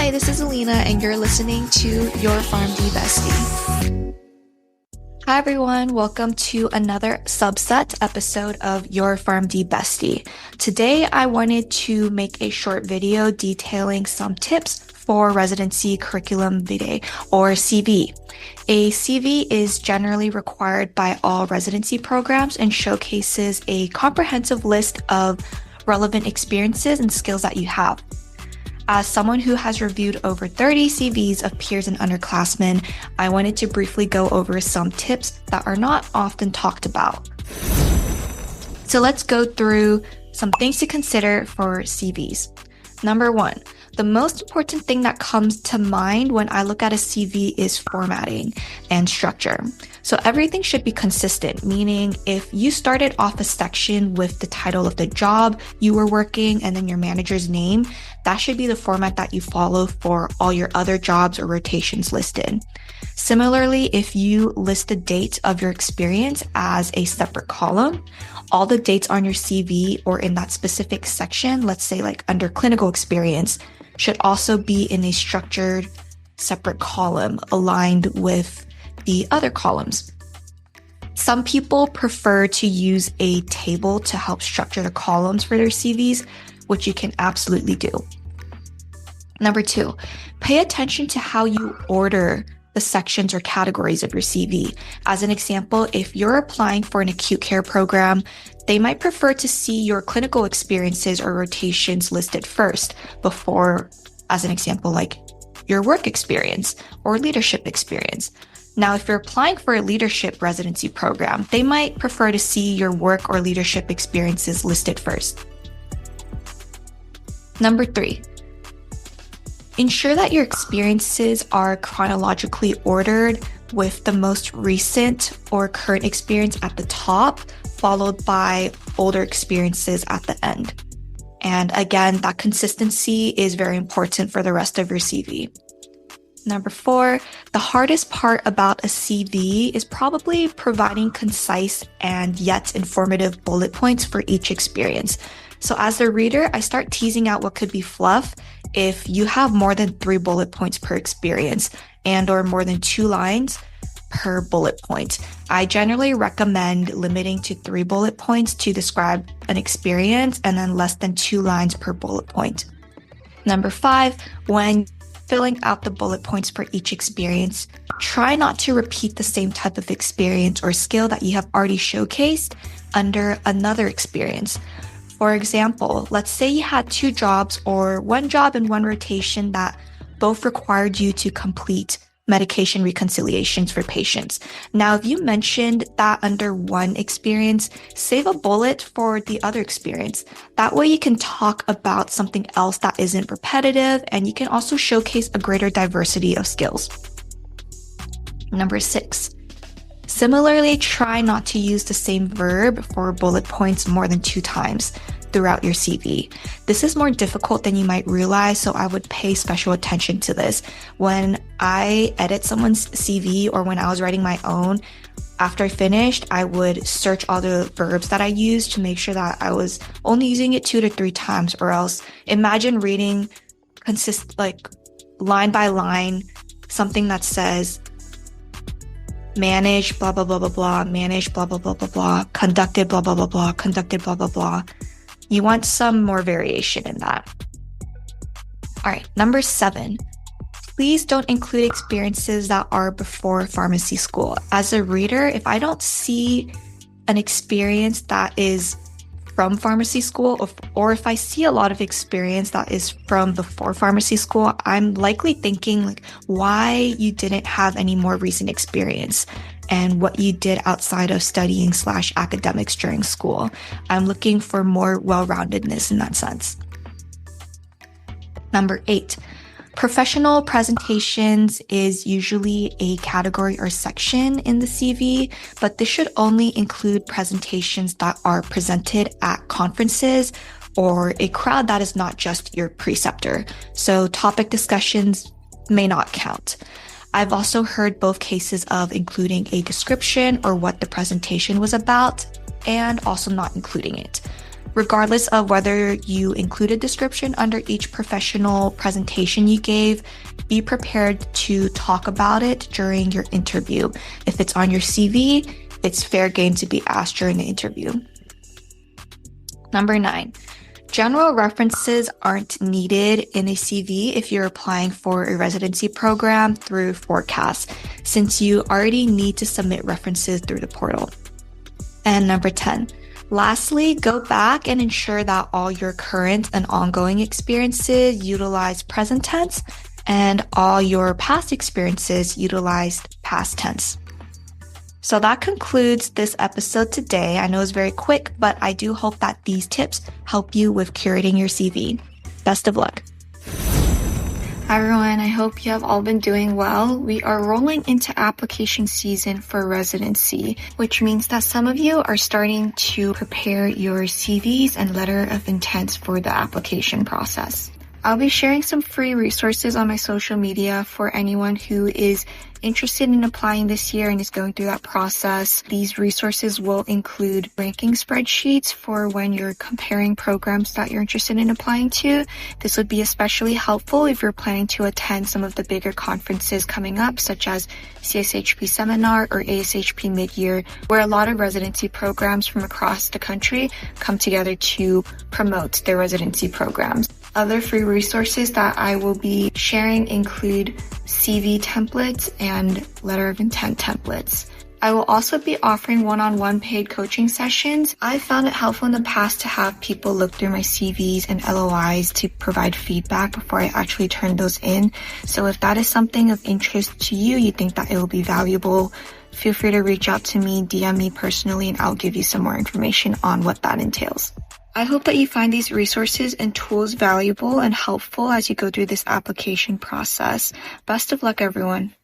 Hi, this is Alina, and you're listening to Your PharmD Bestie. Hi, everyone. Welcome to another subset episode of Your PharmD Bestie. Today, I wanted to make a short video detailing some tips for residency curriculum vitae, or CV. A CV is generally required by all residency programs and showcases a comprehensive list of relevant experiences and skills that you have. As someone who has reviewed over 30 CVs of peers and underclassmen, I wanted to briefly go over some tips that are not often talked about. So let's go through some things to consider for CVs. Number one, the most important thing that comes to mind when I look at a CV is formatting and structure. So everything should be consistent, meaning if you started off a section with the title of the job you were working and then your manager's name, that should be the format that you follow for all your other jobs or rotations listed. Similarly, if you list the date of your experience as a separate column, all the dates on your CV or in that specific section, let's say like under clinical experience, should also be in a structured separate column aligned with the other columns. Some people prefer to use a table to help structure the columns for their CVs, which you can absolutely do. Number two, pay attention to how you order the sections or categories of your CV. As an example, if you're applying for an acute care program, they might prefer to see your clinical experiences or rotations listed first before, as an example, like your work experience or leadership experience. Now, if you're applying for a leadership residency program, they might prefer to see your work or leadership experiences listed first. Number three, ensure that your experiences are chronologically ordered with the most recent or current experience at the top, followed by older experiences at the end. And again, that consistency is very important for the rest of your CV. Number four, the hardest part about a CV is probably providing concise and yet informative bullet points for each experience. So as the reader, I start teasing out what could be fluff if you have more than 3 bullet points per experience and or more than 2 lines per bullet point. I generally recommend limiting to 3 bullet points to describe an experience and then less than 2 lines per bullet point. Number 5, when filling out the bullet points for each experience, try not to repeat the same type of experience or skill that you have already showcased under another experience. For example, let's say you had 2 jobs or 1 job and 1 rotation that both required you to complete medication reconciliations for patients. Now, if you mentioned that under one experience, save a bullet for the other experience. That way you can talk about something else that isn't repetitive, and you can also showcase a greater diversity of skills. Number 6. Similarly, try not to use the same verb for bullet points more than 2 times throughout your CV. This is more difficult than you might realize, so I would pay special attention to this. When I edit someone's CV or when I was writing my own, after I finished, I would search all the verbs that I used to make sure that I was only using it 2 to 3 times, or else imagine reading like line by line something that says managed blah blah blah blah blah, managed blah blah blah blah blah, conducted blah blah blah blah, conducted blah blah blah. You want some more variation in that. All right, number 7. Please don't include experiences that are before pharmacy school. As a reader, if I don't see an experience that is from pharmacy school, or if I see a lot of experience that is from before pharmacy school, I'm likely thinking like why you didn't have any more recent experience and what you did outside of studying / academics during school. I'm looking for more well-roundedness in that sense. Number 8, professional presentations is usually a category or section in the CV, but this should only include presentations that are presented at conferences or a crowd that is not just your preceptor. So topic discussions may not count. I've also heard both cases of including a description or what the presentation was about and also not including it. Regardless of whether you include a description under each professional presentation you gave, be prepared to talk about it during your interview. If it's on your CV, it's fair game to be asked during the interview. Number 9, general references aren't needed in a CV if you're applying for a residency program through Forecast, since you already need to submit references through the portal. And number 10, lastly, go back and ensure that all your current and ongoing experiences utilize present tense and all your past experiences utilized past tense. So that concludes this episode today. I know it's very quick, but I do hope that these tips help you with curating your CV. Best of luck. Hi everyone, I hope you have all been doing well. We are rolling into application season for residency, which means that some of you are starting to prepare your CVs and letter of intent for the application process. I'll be sharing some free resources on my social media for anyone who is interested in applying this year and is going through that process. These resources will include ranking spreadsheets for when you're comparing programs that you're interested in applying to. This would be especially helpful if you're planning to attend some of the bigger conferences coming up, such as CSHP Seminar or ASHP Midyear, where a lot of residency programs from across the country come together to promote their residency programs. Other free resources that I will be sharing include CV templates and letter of intent templates. I will also be offering one-on-one paid coaching sessions. I've found it helpful in the past to have people look through my CVs and LOIs to provide feedback before I actually turn those in. So if that is something of interest to you, you think that it will be valuable, feel free to reach out to me, DM me personally, and I'll give you some more information on what that entails. I hope that you find these resources and tools valuable and helpful as you go through this application process. Best of luck, everyone.